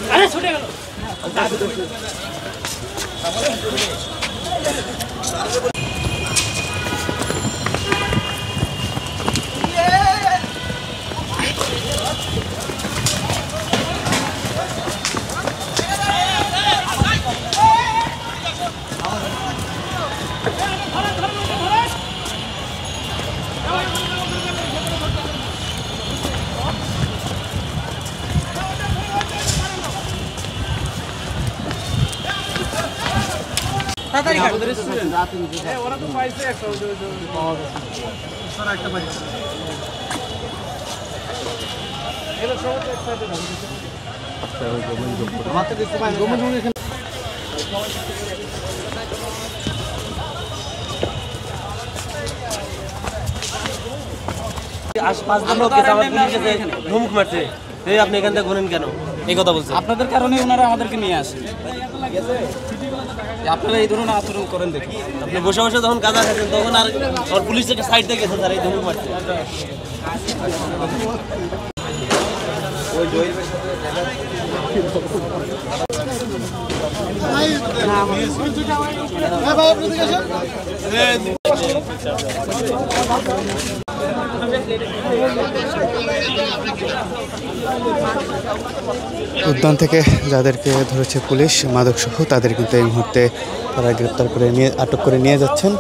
अरे छूटे गलो ওরা তো পাইছে একটা একটা পাইছে এগুলো সব একসাথে মাত্র দেখতে পাই গোমন এখানে আশপাশ লোক কে আমার পুলিশে ধমক মারছে এই আপনি এখান থেকে ঘুরেন কেন এই কথা বলছেন আপনাদের কারণে ওনারা আমাদেরকে নিয়ে আসে আপনারা এই ধরনের আচরণ করেন দেখুন আপনি বসে বসে যখন কাজ করছেন তখন আর পুলিশ থেকে সাইড থেকে গেছে তারা এই ধমক মারছে ওই জয়ের উদ্যান থেকে যাদেরকে ধরেছে পুলিশ মাদকসহ তাদের কিন্তু এই মুহূর্তে তারা গ্রেপ্তার করে নিয়ে আটক করে নিয়ে যাচ্ছেন।